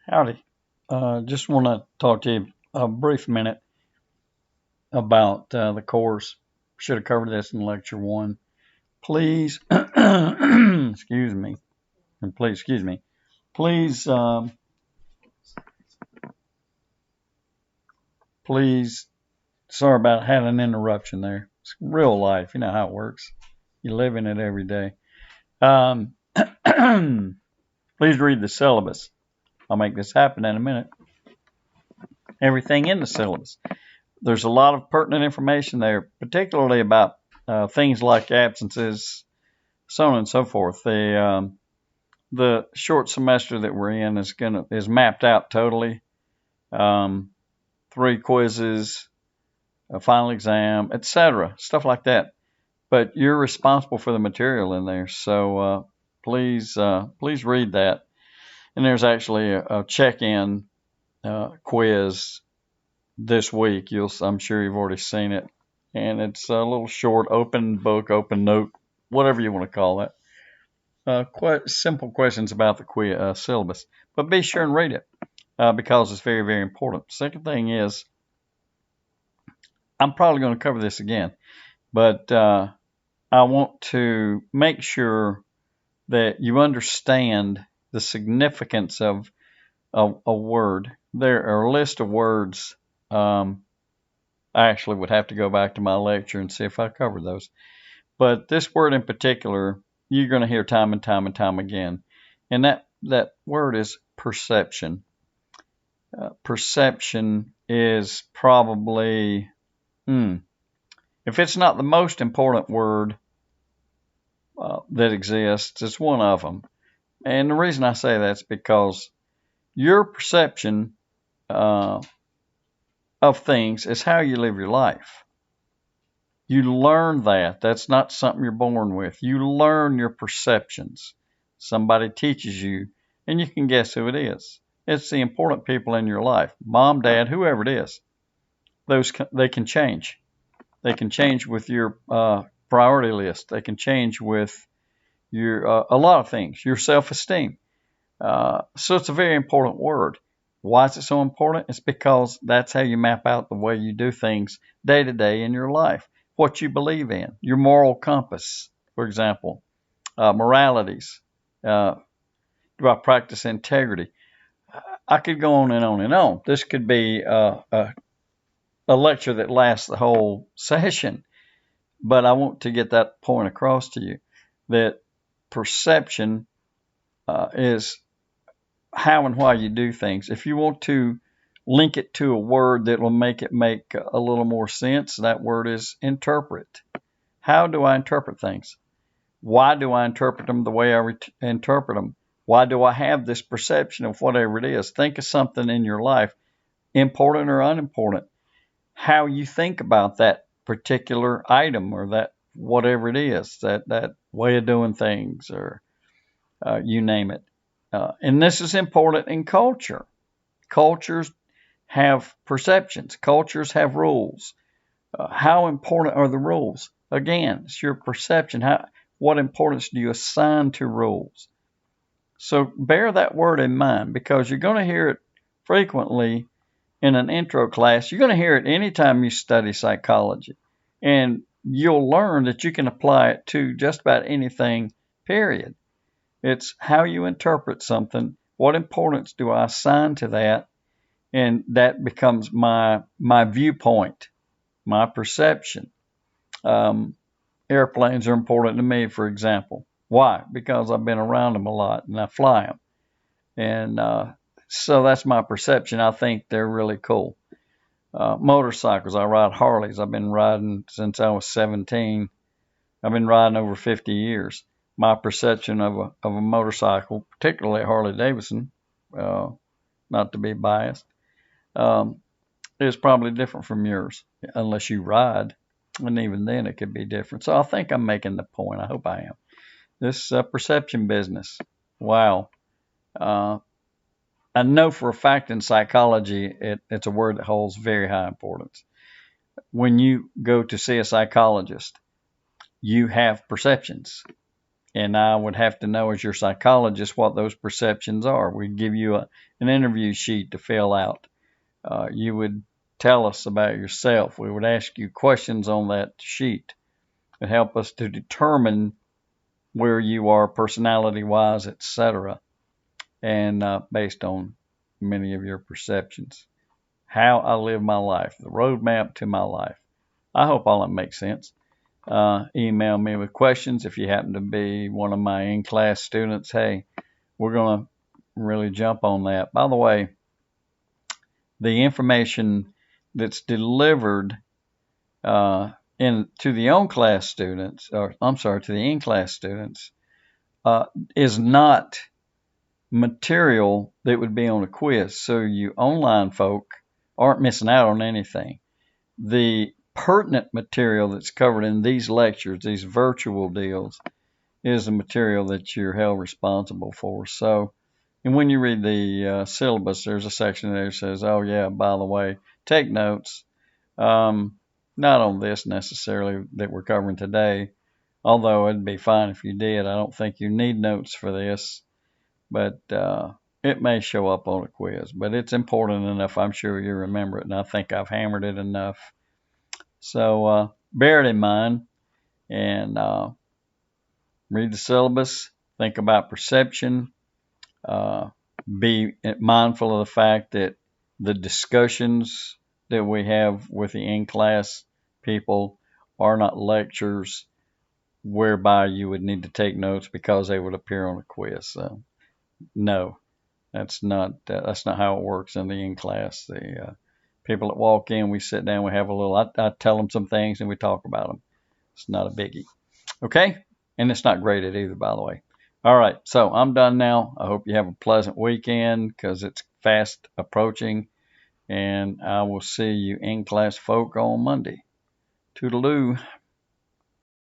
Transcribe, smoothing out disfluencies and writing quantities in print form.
Howdy. Just want to talk to you a brief minute about the course. Should have covered this in lecture one. Please, excuse me, and please excuse me. Please, please. Sorry about having an interruption there. It's real life. You know how it works. You live in it every day. Um, please read the syllabus. I'll make this happen in a minute. Everything in the syllabus. There's a lot of pertinent information there, particularly about things like absences, so on and so forth. The short semester that we're in is mapped out totally. 3 quizzes, a final exam, etc., stuff like that. But you're responsible for the material in there, so please read that. And there's actually a check-in quiz this week. I'm sure you've already seen it, and it's a little short, open book, open note, whatever you want to call it. Simple questions about the quiz syllabus, but be sure and read it because it's very, very important. Second thing is, I'm probably going to cover this again, but I want to make sure that you understand the significance of a word. There are a list of words. I actually would have to go back to my lecture and see if I covered those. But this word in particular, you're going to hear time and time and time again. And that word is perception. Perception is probably, if it's not the most important word that exists, it's one of them. And the reason I say that's because your perception of things is how you live your life. You learn that. That's not something you're born with. You learn your perceptions. Somebody teaches you, and you can guess who it is. It's the important people in your life. Mom, dad, whoever it is. They can change. They can change with your priority list. They can change with your a lot of things. Your self-esteem. So it's a very important word. Why is it so important? It's because that's how you map out the way you do things day to day in your life. What you believe in, your moral compass, for example, moralities. Do I practice integrity? I could go on and on and on. This could be a lecture that lasts the whole session, but I want to get that point across to you that perception is how and why you do things. If you want to link it to a word that will make it make a little more sense, that word is interpret. How do I interpret things? Why do I interpret them the way I interpret them? Why do I have this perception of whatever it is? Think of something in your life, important or unimportant. How you think about that particular item or that whatever it is, that way of doing things, or you name it. And this is important in culture. Cultures have perceptions. Cultures have rules. How important are the rules? Again, it's your perception. What importance do you assign to rules? So bear that word in mind because you're going to hear it frequently in an intro class. You're going to hear it anytime you study psychology. And you'll learn that you can apply it to just about anything, period. It's how you interpret something. What importance do I assign to that? And that becomes my viewpoint, my perception. Airplanes are important to me, for example. Why? Because I've been around them a lot and I fly them. And so that's my perception. I think they're really cool. Motorcycles, I ride Harleys. I've been riding since I was 17. I've been riding over 50 years. My perception of a motorcycle, particularly Harley Davidson, not to be biased, is probably different from yours, unless you ride. And even then, it could be different. So I think I'm making the point. I hope I am. This perception business, wow. I know for a fact in psychology, it's a word that holds very high importance. When you go to see a psychologist, you have perceptions. And I would have to know, as your psychologist, what those perceptions are. We'd give you an interview sheet to fill out. You would tell us about yourself. We would ask you questions on that sheet that help us to determine where you are personality-wise, etc., and based on many of your perceptions. How I live my life, the roadmap to my life. I hope all that makes sense. Email me with questions if you happen to be one of my in-class students. Hey, we're going to really jump on that. By the way, the information that's delivered to the on-class students, or I'm sorry, to the in-class students, is not material that would be on a quiz. So you online folk aren't missing out on anything. The pertinent material that's covered in these lectures, these virtual deals, is the material that you're held responsible for. So, and when you read the syllabus, there's a section there that says, oh yeah, by the way, take notes. Not on this necessarily that we're covering today, although it'd be fine if you did. I don't think you need notes for this, but it may show up on a quiz. But it's important enough, I'm sure you remember it, and I think I've hammered it enough. So bear it in mind and read the syllabus, think about perception, be mindful of the fact that the discussions that we have with the in-class people are not lectures whereby you would need to take notes because they would appear on a quiz. So, no, that's not how it works in the in-class. The people that walk in, we sit down, we have a little, I tell them some things and we talk about them. It's not a biggie. Okay? And it's not graded either, by the way. All right, so I'm done now. I hope you have a pleasant weekend because it's fast approaching. And I will see you in-class folk on Monday. Toodaloo.